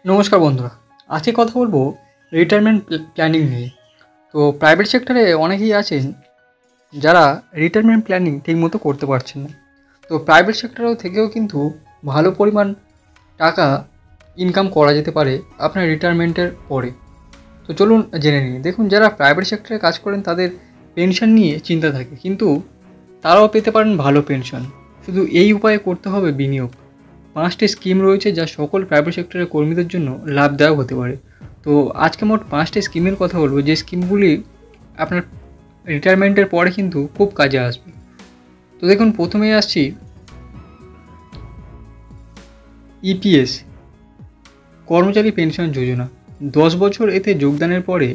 নমস্কার বন্ধুরা, আজকে কথা বলবো রিটায়ারমেন্ট প্ল্যানিং নিয়ে। তো প্রাইভেট সেক্টরে অনেকেই আছেন যারা রিটায়ারমেন্ট প্ল্যানিং ঠিকমতো করতে পারছেন না। তো প্রাইভেট সেক্টরেও থেকেও কিন্তু ভালো পরিমাণ টাকা ইনকাম করা যেতে পারে আপনার রিটায়ারমেন্টের পরে। তো চলুন জেনে নিই। দেখুন, যারা প্রাইভেট সেক্টরে কাজ করেন তাদের পেনশন নিয়ে চিন্তা থাকে, কিন্তু তারাও পেতে পারেন ভালো পেনশন। শুধু এই উপায়ে করতে হবে বিনিয়োগ। 5টি স্কিম রয়েছে যা সকল প্রাইভেট সেক্টরের কর্মীদের জন্য লাভদায়ক হতে পারে। তো আজকে মোট 5টি স্কিমের কথা বলবো, যে স্কিমগুলি আপনার রিটায়ারমেন্টের পরে কিন্তু খুব কাজে আসবে। তো দেখুন, প্রথমেই আসছি ইপিএস, কর্মচারী পেনশন যোজনা। 10 বছর এতে যোগদানের পরে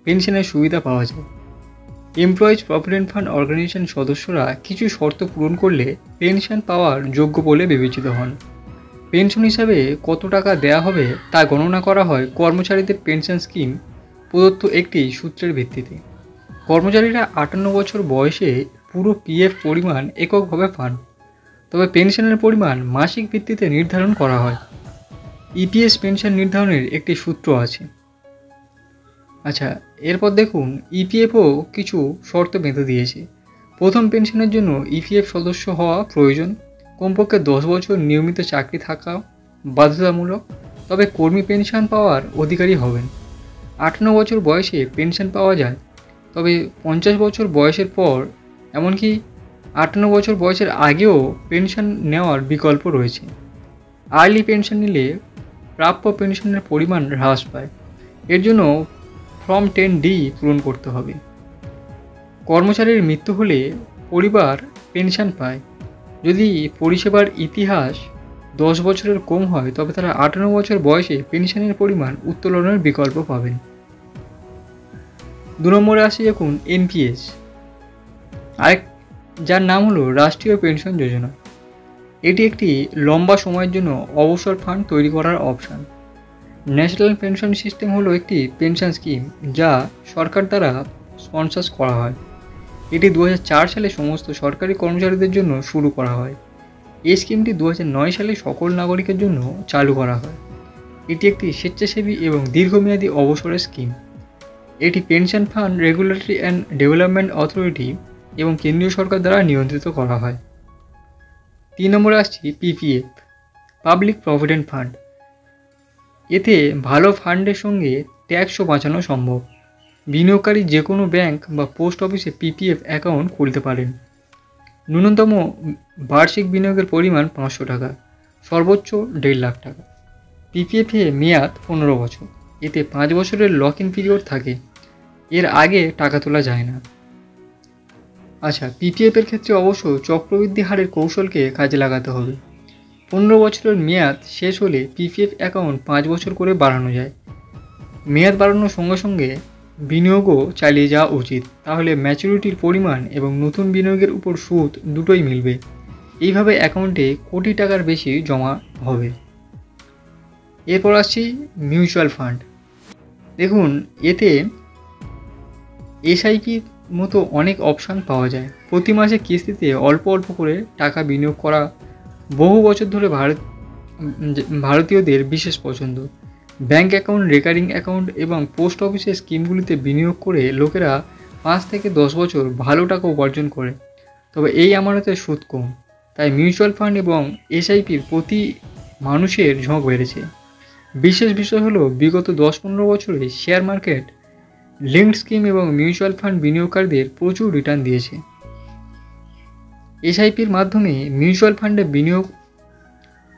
পেনশনের সুবিধা পাওয়া যায়। এমপ্লয়িজ প্রভিডেন্ট ফান্ড অর্গানাইজেশন সদস্যরা কিছু শর্ত পূরণ করলে পেনশন পাওয়ার যোগ্য বলে বিবেচিত হন। পেনশন হিসাবে কত টাকা দেয়া হবে তা গণনা করা হয় কর্মচারীদের পেনশন স্কিম প্রদত্ত একটি সূত্রের ভিত্তিতে। কর্মচারীরা 58 বছর বয়সে পুরো পিএফ পরিমাণ এককভাবে পান, তবে পেনশনের পরিমাণ মাসিক ভিত্তিতে নির্ধারণ করা হয়। ইপিএস পেনশন নির্ধারণের একটি সূত্র আছে। আচ্ছা, এরপর দেখুন, ইপিএফও কিছু শর্ত বেঁধে দিয়েছে। প্রথম পেনশনের জন্য ইপিএফ সদস্য হওয়া প্রয়োজন। কমপক্ষে 10 বছর নিয়মিত চাকরি থাকা বাধ্যতামূলক, তবে কর্মী পেনশন পাওয়ার অধিকারী হবেন। 58 বছর বয়সে পেনশন পাওয়া যায়, তবে 50 বছর বয়সের পর, এমনকি 58 বছর বয়সের আগেও পেনশন নেওয়ার বিকল্প রয়েছে। আর্লি পেনশন নিলে প্রাপ্য পেনশনের পরিমাণ হ্রাস পায়। এর জন্য ফর্ম 10D পূরণ করতে হবে। কর্মচারীর মৃত্যু হলে পরিবার পেনশন পায়। যদি পরিষেবার ইতিহাস 10 বছরের কম হয়, তবে তারা 58 বছর বয়সে পেনশনের পরিমাণ উত্তোলনের বিকল্প পাবেন। 2 নম্বরে আসি দেখুন এনপিএস, যার নাম হলো রাষ্ট্রীয় পেনশন যোজনা। এটি একটি লম্বা সময়ের জন্য অবসর ফান্ড তৈরি করার অপশন। ন্যাশনাল পেনশন সিস্টেম হলো একটি পেনশন স্কিম যা সরকার দ্বারা স্পন্সর করা হয়। এটি 2004 সালে সমস্ত সরকারি কর্মচারীদের জন্য শুরু করা হয়। এই স্কিমটি 2009 সালে সকল নাগরিকের জন্য চালু করা হয়। এটি একটি স্বেচ্ছাসেবী এবং দীর্ঘমেয়াদী অবসরের স্কিম। এটি pension fund regulatory and development authority এবং কেন্দ্রীয় সরকার দ্বারা নিয়ন্ত্রিত করা হয়। 3 নম্বরে আসছি পিপিএফ, পাবলিক প্রভিডেন্ট ফান্ড। এতে ভালো ফান্ডের সঙ্গে ট্যাক্সও বাঁচানো সম্ভব। বিনিয়োগকারী যে কোনো ব্যাংক বা পোস্ট অফিসে পিপিএফ অ্যাকাউন্ট খুলতে পারেন। ন্যূনতম বার্ষিক বিনিয়োগের পরিমাণ 500 টাকা, সর্বোচ্চ 1.5 লাখ টাকা। পিপিএফে মেয়াদ 15 বছর। এতে 5 বছরের লক ইন পিরিয়ড থাকে। এর আগে টাকা তোলা যায় না। আচ্ছা, পিপিএফের ক্ষেত্রে অবশ্য চক্রবৃদ্ধি হারের কৌশলকে কাজে লাগাতে হবে। 15 বছরের মেয়াদ শেষ হলে পিপিএফ অ্যাকাউন্ট 5 বছর করে বাড়ানো যায়। মেয়াদ বাড়ানোর সঙ্গে সঙ্গে বিনিয়োগও চালিয়ে যাওয়া উচিত, তাহলে ম্যাচুরিটির পরিমাণ এবং নতুন বিনিয়োগের উপর সুদ দুটোই মিলবে। এইভাবে অ্যাকাউন্টে কোটি টাকার বেশি জমা হবে। এরপর আসছি মিউচুয়াল ফান্ড। দেখুন, এতে এসআইপির মতো অনেক অপশান পাওয়া যায়। প্রতি মাসে কিস্তিতে অল্প অল্প করে টাকা বিনিয়োগ করা বহু বছর ধরে ভারতীয়দের বিশেষ পছন্দ। ব্যাঙ্ক অ্যাকাউন্ট, রেকারিং অ্যাকাউন্ট এবং পোস্ট অফিসের স্কিমগুলিতে বিনিয়োগ করে লোকেরা 5 থেকে 10 বছর ভালো টাকা উপার্জন করে। তবে এই আমানতের সুদ কম, তাই মিউচুয়াল ফান্ড এবং এসআইপির প্রতি মানুষের ঝোঁক বেড়েছে। বিশেষ বিষয় হলো, বিগত 10-15 বছরে শেয়ার মার্কেট, লিঙ্কড স্কিম এবং মিউচুয়াল ফান্ড বিনিয়োগকারীদের প্রচুর রিটার্ন দিয়েছে। এসআইপির মাধ্যমে মিউচুয়াল ফান্ডে বিনিয়োগ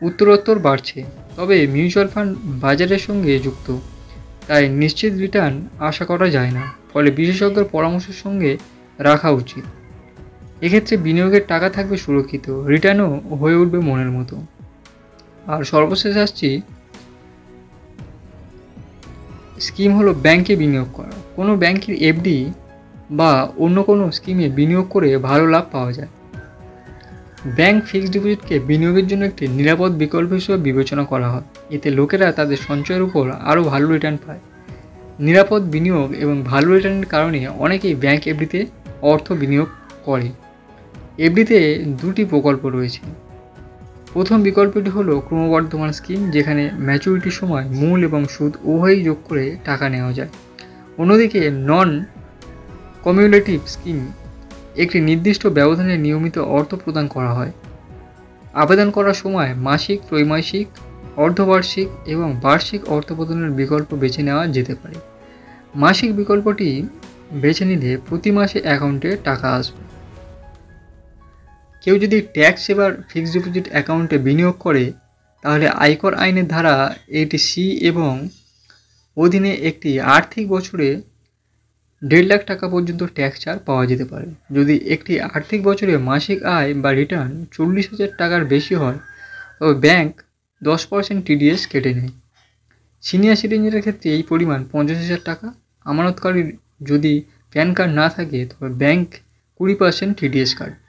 উত্তরোত্তর বাড়ছে, তবে মিউচুয়াল ফান্ড বাজারের সঙ্গে যুক্ত, তাই নিশ্চিত রিটার্ন আশা করা যায় না। ফলে বিশেষজ্ঞের পরামর্শের সঙ্গে রাখা উচিত। এক্ষেত্রে বিনিয়োগের টাকা থাকবে সুরক্ষিত, রিটার্নও হয়ে উঠবে মনের মতো। আর সর্বশেষ আসছি স্কিম হলো ব্যাংকে বিনিয়োগ করা। কোনো ব্যাংকের এফডি বা অন্য কোনো স্কিমে বিনিয়োগ করে ভালো লাভ পাওয়া যায়। ব্যাংক ফিক্সড ডিপোজিটকে বিনিয়োগের জন্য একটি নিরাপদ বিকল্প হিসেবে বিবেচনা করা হয়। এতে লোকেরা তাদের সঞ্চয়ের উপর আরও ভালো রিটার্ন পায়। নিরাপদ বিনিয়োগ এবং ভালো রিটার্নের কারণে অনেকেই ব্যাংক এফডিতে অর্থ বিনিয়োগ করে। এফডিতে 2টি প্রকল্প রয়েছে। প্রথম বিকল্পটি হলো ক্রমবর্ধমান স্কিম, যেখানে ম্যাচুরিটির সময় মূল এবং সুদ উভয়ই যোগ করে টাকা নেওয়া যায়। অন্যদিকে নন কমিউলেটিভ স্কিম একটি নির্দিষ্ট ব্যবধানে নিয়মিত অর্থ প্রদান করা হয়। আবেদন করার সময় মাসিক, ত্রৈমাসিক, অর্ধবার্ষিক এবং বার্ষিক অর্থ প্রদানের বিকল্প বেছে নেওয়া যেতে পারে। মাসিক বিকল্পটি বেছে নিলে প্রতি মাসে অ্যাকাউন্টে টাকা আসবে। কেউ যদি ট্যাক্স সেভার ফিক্সড ডিপোজিট অ্যাকাউন্টে বিনিয়োগ করে, তাহলে আয়কর আইনের ধারা 80C এবং অধীনে একটি আর্থিক বছরে 1.5 লাখ টাকা পর্যন্ত ট্যাক্স ছাড় পাওয়া যেতে পারে। যদি একটি আর্থিক বছরে মাসিক আয় বা রিটার্ন 40,000 টাকার বেশি হয়, তবে ব্যাংক 10% TDS কেটে নেয়। সিনিয়র সিটিজেনের ক্ষেত্রে এই পরিমাণ 50,000 টাকা। আমানতকারীর যদি প্যান কার্ড না থাকে, তবে ব্যাংক 20% TDS কাটে।